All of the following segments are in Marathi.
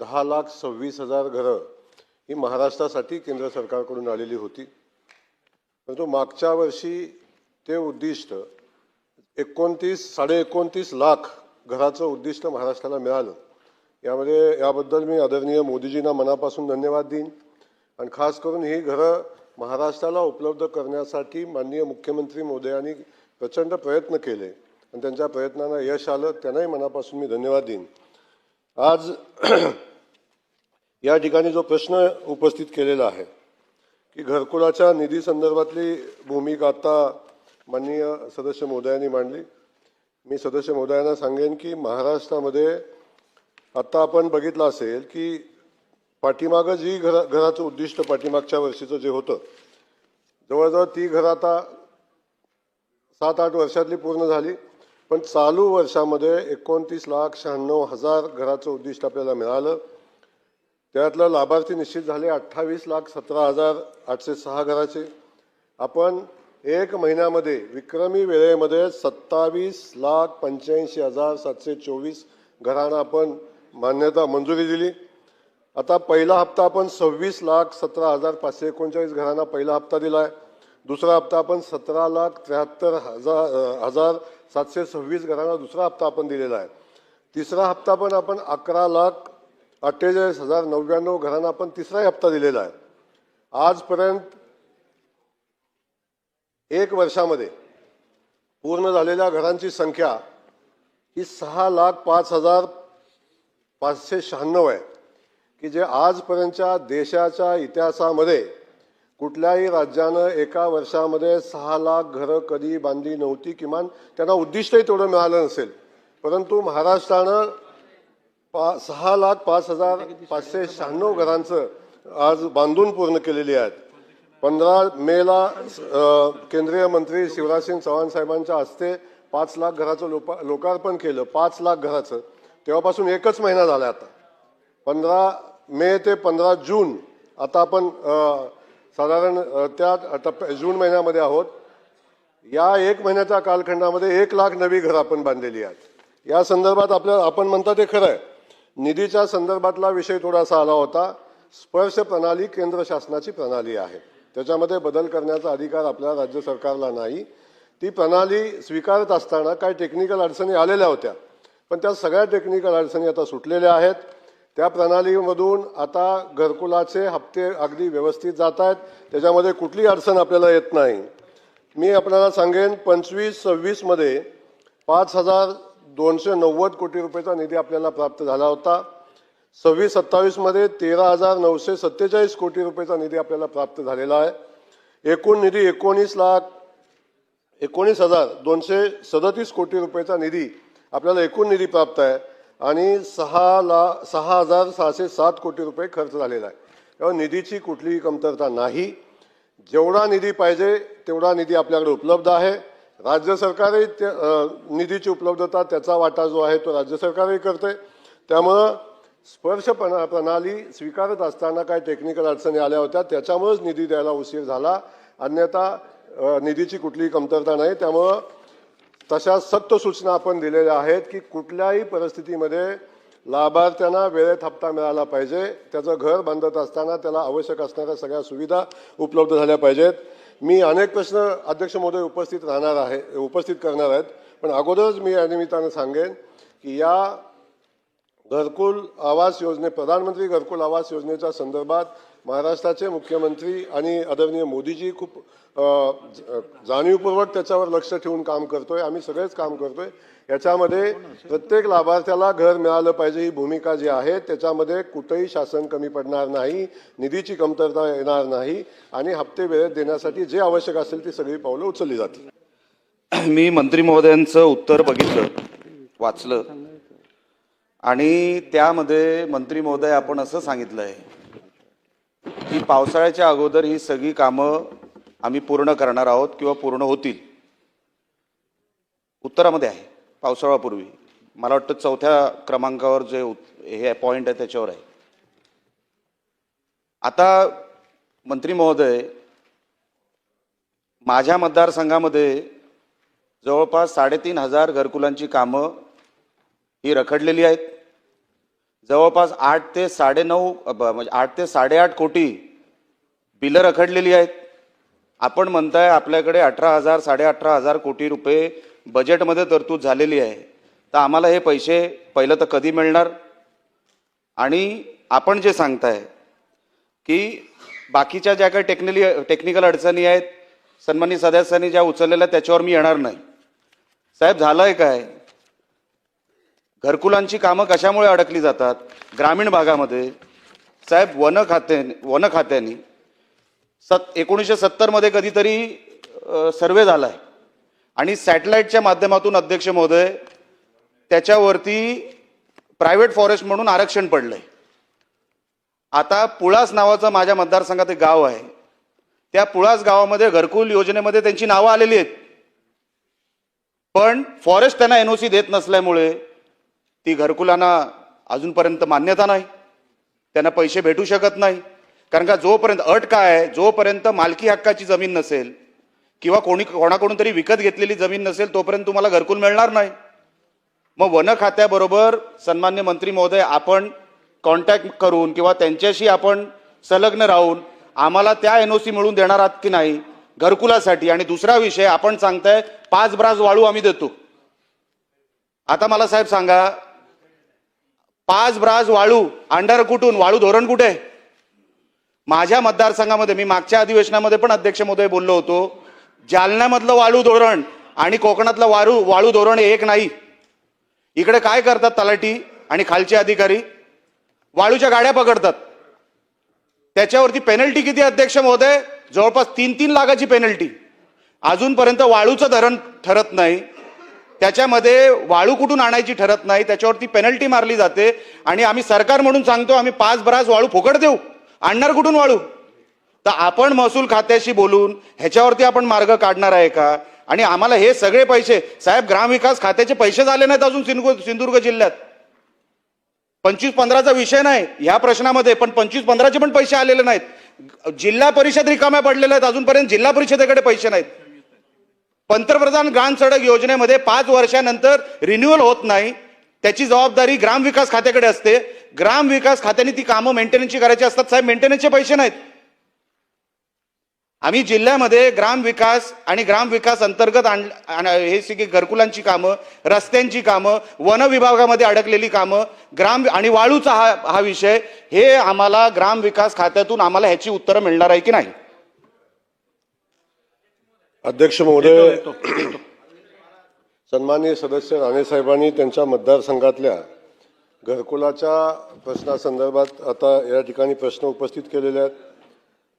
10,26,000 घरं ही महाराष्ट्रासाठी केंद्र सरकारकडून आलेली होती. परंतु मागच्या वर्षी ते उद्दिष्ट 29 लाख घराचं उद्दिष्ट महाराष्ट्राला मिळालं. याबद्दल मी आदरणीय मोदीजींना मनापासून धन्यवाद देईन. आणि खास करून ही घरं महाराष्ट्राला उपलब्ध करण्यासाठी माननीय मुख्यमंत्री महोदयांनी प्रचंड प्रयत्न केले आणि त्यांच्या प्रयत्नांना यश आलं. त्यांनाही मनापासून मी धन्यवाद देईन. आज या ठिकाणी जो प्रश्न उपस्थित केलेला आहे की घरकुलाच्या निधी संदर्भातली भूमिका आता माननीय सदस्य महोदयांनी मांडली. मी सदस्य महोदयांना सांगेन की महाराष्ट्रामध्ये आता आपण बघितलं असेल की पाठीमागं जी घराचं उद्दिष्ट पाठीमागच्या वर्षीचं जे होतं जवळजवळ ती घरं आता 7-8 वर्षातली पूर्ण झाली. पण चालू वर्षामध्ये 29,96,000 घराचं उद्दिष्ट आपल्याला मिळालं. त्यातलं लाभार्थी निश्चित झाले 28,17,806 घराचे. आपण एक महिन्यामध्ये विक्रमी वेळेमध्ये 27,85,724 घरांना आपण मंजुरी दिली. आता पहिला हप्ता आपण 26,17,539 घरांना पहिला हप्ता दिलाय. दुसरा हप्ता आपण 17,73,726 घरांना दुसरा हप्ता आपण दिलेला आहे. तिसरा हप्ता पण आपण 11,48,099 घरांना आपण तिसरा हप्ता दिलेला आहे. आजपर्यंत एक वर्षामध्ये पूर्ण झालेल्या घरांची संख्या ही 6,05,596 आहे की जे आजपर्यंतच्या देशाच्या इतिहासामध्ये कुठल्याही राज्यानं एका वर्षामध्ये 6 लाख घरं कधी बांधली नव्हती. किमान त्यांना उद्दिष्टही तेवढं मिळालं नसेल. परंतु महाराष्ट्रानं 6,05,596 घरांचं आज बांधून पूर्ण केलेली आहेत. 15 मेला केंद्रीय मंत्री शिवराजसिंग चौहान साहेबांच्या हस्ते 5 लाख घराचं लोकार्पण केलं. 5 लाख घराचं तेव्हापासून एकच महिना झाला. आता 15 मे ते 15 जून आता आपण साधारण त्या जून महिन्यामध्ये आहोत. या एक महिन्याच्या कालखंडामध्ये 1 लाख नवी घरं आपण बांधलेली आहेत. या संदर्भात आपण म्हणता ते खरं आहे. निधीच्या संदर्भातला विषय थोडासा आला होता. स्पर्श प्रणाली केंद्र शासनाची प्रणाली आहे. त्याच्यामध्ये बदल करण्याचा अधिकार आपल्या राज्य सरकारला नाही. ती प्रणाली स्वीकारत असताना काही टेक्निकल अडचणी आलेल्या होत्या. पण त्या सगळ्या टेक्निकल अडचणी आता सुटलेल्या आहेत. त्या प्रणालीमधून आता घरकुलाचे हप्ते अगदी व्यवस्थित जात आहेत. त्याच्यामध्ये कुठली अडचण आपल्याला येत नाही. मी आपल्याला सांगेन 25-26 मध्ये 5,290 कोटी रुपयाचा निधी आपल्याला प्राप्त झाला होता. 26-27 मध्ये 13,947 कोटी रुपयाचा निधी आपल्याला प्राप्त झालेला आहे. एकूण निधी 19,237 कोटी रुपयाचा निधी आपल्याला एकूण निधी प्राप्त आहे आणि 6,607 कोटी रुपये खर्च झालेला आहे. तेव्हा निधीची कुठलीही कमतरता नाही. जेवढा निधी पाहिजे तेवढा निधी आपल्याकडे उपलब्ध आहे. राज्य सरकारही निधीची उपलब्धता त्याचा वाटा जो आहे तो राज्य सरकारही करते. त्यामुळं स्पर्श प्रणाली स्वीकारत असताना काही टेक्निकल अडचणी आल्या होत्या. त्याच्यामुळेच निधी द्यायला उशीर झाला. अन्यथा निधीची कुठलीही कमतरता नाही. त्यामुळं तशा सक्त सूचना आपण दिलेल्या आहेत की कुठल्याही परिस्थितीमध्ये लाभार्थ्यांना वेळेत हप्ता मिळाला पाहिजे. त्याचं घर बांधत असताना त्याला आवश्यक असणाऱ्या सगळ्या सुविधा उपलब्ध झाल्या पाहिजेत. मी अनेक प्रश्न अध्यक्ष महोदय उपस्थित करणार आहेत. पण अगोदरच मी या निमित्तानं सांगेन की या घरकुल आवास प्रधानमंत्री घरकुल आवास योजनेच्या संदर्भात महाराष्ट्राचे मुख्यमंत्री आणि आदरणीय मोदीजी खूप जाणीवपूर्वक त्याच्यावर लक्ष ठेवून काम करतोय. आम्ही सगळेच काम करतोय. याच्यामध्ये प्रत्येक लाभार्थ्याला घर मिळालं पाहिजे ही भूमिका जी आहे त्याच्यामध्ये कुठेही शासन कमी पडणार नाही. निधीची कमतरता येणार नाही आणि हप्ते वेळेत देण्यासाठी जे आवश्यक असेल ती सगळी पावलं उचलली जातील. मी मंत्री महोदयांचं उत्तर बघितलं, वाचलं आणि त्यामध्ये मंत्री महोदय आपण असं सांगितलंय की पावसाळ्याच्या अगोदर ही सगळी कामं आम्ही पूर्ण करणार आहोत किंवा पूर्ण होतील. उत्तरामध्ये आहे पावसाळ्यापूर्वी. मला वाटतं 4थ्या क्रमांकावर जे हे पॉइंट आहे त्याच्यावर आहे. आता मंत्री महोदय, माझ्या मतदारसंघामध्ये जवळपास 3,500 घरकुलांची कामं ही रखडलेली आहेत. जवळपास 8 ते 9.5 म्हणजे 8 ते 8.5 कोटी बिलं रखडलेली आहेत. आपण म्हणताय आपल्याकडे 18,000 18,500 कोटी रुपये बजेटमध्ये तरतूद झालेली आहे. तर आम्हाला हे पैसे पहिलं तर कधी मिळणार? आणि आपण जे सांगताय की बाकीच्या ज्या काही टेक्निकल अडचणी आहेत सन्माननीय सदस्यांनी ज्या उचललेल्या त्याच्यावर मी येणार नाही. साहेब, झालंय काय? घरकुलांची कामं कशामुळे अडकली जातात ग्रामीण भागामध्ये? साहेब, वन खात्याने 1970 मध्ये कधीतरी सर्वे झालाय आणि सॅटेलाइटच्या माध्यमातून अध्यक्ष महोदय त्याच्यावरती प्रायव्हेट फॉरेस्ट म्हणून आरक्षण पडलंय. आता पुळास नावाचं माझ्या मतदारसंघात एक गाव आहे. त्या पुळास गावामध्ये घरकुल योजनेमध्ये त्यांची नावं आलेली आहेत, पण फॉरेस्ट त्यांना एनओसी देत नसल्यामुळे ती घरकुलांना अजूनपर्यंत मान्यता नाही, त्यांना पैसे भेटू शकत नाही. कारण का जोपर्यंत अट काय आहे, जोपर्यंत मालकी हक्काची जमीन नसेल किंवा कोणाकडून तरी विकत घेतलेली जमीन नसेल तोपर्यंत तुम्हाला घरकुल मिळणार नाही. मग वन खात्याबरोबर सन्मान्य मंत्री महोदय आपण कॉन्टॅक्ट करून किंवा त्यांच्याशी आपण संलग्न राहून आम्हाला त्या एनओसी मिळवून देणार आहात की नाही घरकुलासाठी? आणि दुसरा विषय, आपण सांगताय 5 ब्रास वाळू आम्ही देतो. आता मला साहेब सांगा, 5 ब्रास वाळू अंडर कुठून? वाळू धोरण कुठे आहे? माझ्या मतदारसंघामध्ये मी मागच्या अधिवेशनामध्ये पण अध्यक्ष महोदय बोललो होतो, जालन्यामधलं वाळू धोरण आणि कोकणातलं वाळू धोरण एक नाही. इकडे काय करतात तलाठी आणि खालचे अधिकारी? वाळूच्या गाड्या पकडतात. त्याच्यावरती पेनल्टी किती अध्यक्ष महोदय? जवळपास 3-3 लाखाची पेनल्टी. अजूनपर्यंत वाळूचं धरण ठरत नाही, त्याच्यामध्ये वाळू कुठून आणायची ठरत नाही, त्याच्यावरती पेनल्टी मारली जाते. आणि आम्ही सरकार म्हणून सांगतो आम्ही 5 ब्रास वाळू फुकट देऊ, आणणार कुठून वाळू? तर आपण महसूल खात्याशी बोलून ह्याच्यावरती आपण मार्ग काढणार आहे का? आणि आम्हाला हे सगळे पैसे, साहेब, ग्रामविकास खात्याचे पैसे झाले नाहीत अजून सिंधुदुर्ग जिल्ह्यात. 25-15चा विषय नाही ह्या प्रश्नामध्ये, पण 25-15चे पण पैसे आलेले नाहीत. जिल्हा परिषद रिकाम्या पडलेल्या आहेत, अजूनपर्यंत जिल्हा परिषदेकडे पैसे नाहीत. पंतप्रधान ग्राम सडक योजनेमध्ये 5 वर्षानंतर रिन्युअल होत नाही, त्याची जबाबदारी ग्रामविकास खात्याकडे असते. ग्रामविकास खात्याने ती कामं मेंटेनन्सची करायची असतात. साहेब, मेंटेनन्सचे पैसे नाहीत. आम्ही जिल्ह्यामध्ये ग्रामविकास आणि ग्रामविकास अंतर्गत हे सगळी घरकुलांची कामं, रस्त्यांची कामं, वन विभागामध्ये अडकलेली कामं, ग्राम आणि वाळूचा हा विषय, हे आम्हाला ग्रामविकास खात्यातून आम्हाला ह्याची उत्तरं मिळणार आहे की नाही? अध्यक्ष महोदय, सन्माननीय सदस्य राणेसाहेबांनी त्यांच्या मतदारसंघातल्या घरकुलाच्या प्रश्नासंदर्भात आता या ठिकाणी प्रश्न उपस्थित केलेले आहेत.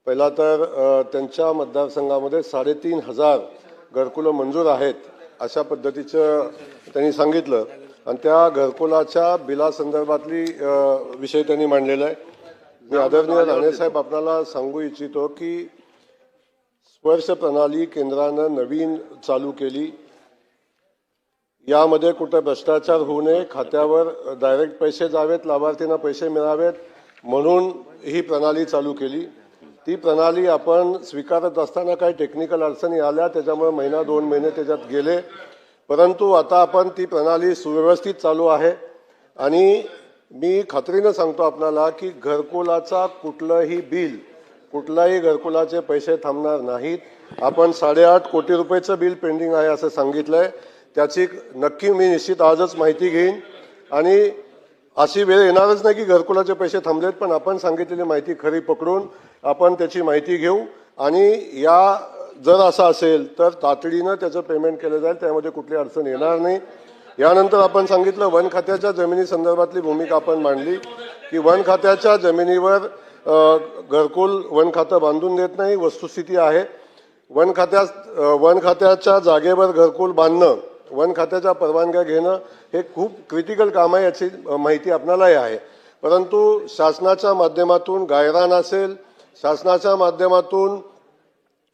पहिला तर त्यांच्या मतदारसंघामध्ये 3,500 घरकुलं मंजूर आहेत अशा पद्धतीचं त्यांनी सांगितलं आणि त्या घरकुलाच्या बिलासंदर्भातली विषय त्यांनी मांडलेला आहे. मी आदरणीय राणेसाहेब आपल्याला सांगू इच्छितो की स्पर्श प्रणाली केंद्रानं नवीन चालू केली. यामध्ये कुठे भ्रष्टाचार होऊ नये, खात्यावर डायरेक्ट पैसे जावेत, लाभार्थींना पैसे मिळावेत म्हणून ही प्रणाली चालू केली. ती प्रणाली आपण स्वीकारत असताना काही टेक्निकल अडचणी आल्या, त्याच्यामुळे 1-2 महिने त्याच्यात गेले, परंतु आता आपण ती प्रणाली सुव्यवस्थित चालू आहे. आणि मी खात्रीनं सांगतो आपल्याला की घरकुलाचा कुठलंही बिल, कुठलाही घरकुलाचे पैसे थांबणार नाहीत. आपण 8.5 कोटी रुपयाचं बिल पेंडिंग आहे असं सांगितलंय, त्याची नक्की मी निश्चित आजच माहिती घेईन. आणि अशी वेळ येणारच नाही की घरकुलाचे पैसे थांबलेत, पण आपण सांगितलेली माहिती खरी पकडून आपण त्याची माहिती घेऊ आणि जर असं असेल तर तातडीनं त्याचं पेमेंट केलं जाईल, त्यामध्ये कुठली अडचण येणार नाही. यानंतर आपण सांगितलं वन खात्याच्या जमिनी संदर्भातली भूमिका आपण मांडली की वन खात्याच्या जमिनीवर घरकुल वन खातं बांधून देत नाही. वस्तुस्थिती आहे वन खात्याच्या जागेवर घरकुल बांधणं, वन खात्याच्या परवानग्या घेणं हे खूप क्रिटिकल काम आहे, याची माहिती आपल्यालाही आहे. परंतु शासनाच्या माध्यमातून गायरान असेल, शासनाच्या माध्यमातून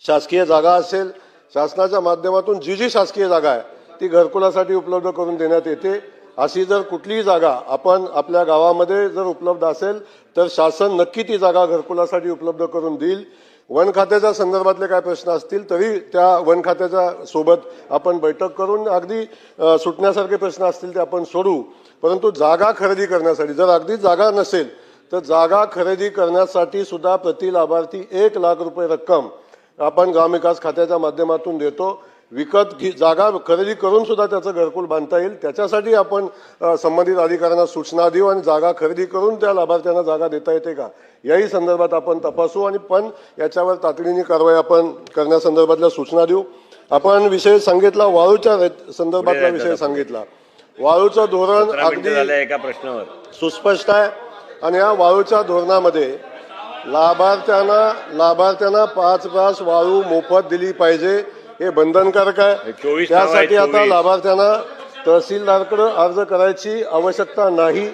शासकीय जागा असेल, शासनाच्या माध्यमातून जी शासकीय जागा आहे ती घरकुलासाठी उपलब्ध करून देण्यात येते. अशी जर कुठलीही जागा आपण आपल्या गावामध्ये जर उपलब्ध असेल तर शासन नक्की ती जागा घरकुलासाठी उपलब्ध करून देईल. वन खात्याच्या संदर्भातले काय प्रश्न असतील तरी त्या वन खात्याच्या सोबत आपण बैठक करून अगदी सुटण्यासारखे प्रश्न असतील ते आपण सोडू. परंतु जागा खरेदी करण्यासाठी जर अगदी जागा नसेल तर जागा खरेदी करण्यासाठी सुद्धा प्रति लाभार्थी 1 लाख रुपये रक्कम आपण ग्रामविकास खात्याच्या माध्यमातून देतो. जागा खरेदी करून सुद्धा त्याचं घरकुल बांधता येईल. त्याच्यासाठी आपण संबंधित अधिकाऱ्यांना सूचना देऊ आणि जागा खरेदी करून त्या लाभार्थ्यांना जागा देता येते का याही संदर्भात आपण तपासू आणि पण याच्यावर तातडीने कारवाई आपण करण्यासंदर्भातल्या सूचना देऊ. आपण विषय सांगितला वाळूच्या संदर्भातला विषय सांगितला. वाळूचं धोरण अगदी एका प्रश्नावर सुस्पष्ट आहे आणि या वाळूच्या धोरणामध्ये लाभार्थ्यांना 5 तास वाळू मोफत दिली पाहिजे हे बंधनकारक आहे. 24 त्यासाठी आता 24. लाभार्थ्यांना तहसीलदारकडे अर्ज करायची आवश्यकता नाही.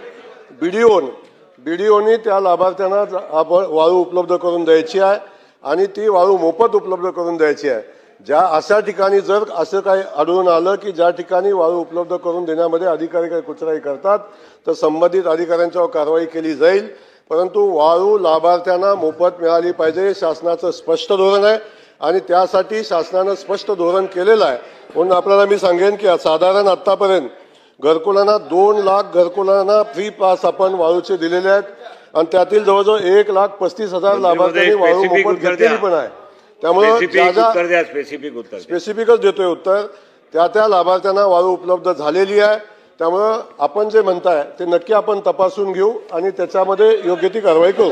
बीडीओनी त्या लाभार्थ्यांना वाळू उपलब्ध करून द्यायची आहे आणि ती वाळू मोफत उपलब्ध करून द्यायची आहे. अशा ठिकाणी जर असं काही आढळून आलं की ज्या ठिकाणी वाळू उपलब्ध करून देण्यामध्ये अधिकारी काही कुचराई करतात तर संबंधित अधिकाऱ्यांच्यावर कारवाई केली जाईल. परंतु वाळू लाभार्थ्यांना मोफत मिळाली पाहिजे हे शासनाचं स्पष्ट धोरण आहे आणि त्यासाठी शासनानं स्पष्ट धोरण केलेलं आहे. म्हणून आपल्याला मी सांगेन की साधारण आतापर्यंत घरकुलांना 2 लाख घरकुलांना फ्री पास आपण वाळूचे दिलेले आहेत आणि त्यातील जवळजवळ 1,35,000 लाभार्थ्यांनी वाळू मोफत घेतलेली पण आहे. त्यामुळे स्पेसिफिकच देतोय उत्तर. त्या लाभार्थ्यांना वाळू उपलब्ध झालेली आहे. त्यामुळं आपण जे म्हणताय ते नक्की आपण तपासून घेऊ आणि त्याच्यामध्ये योग्य ती कारवाई करू.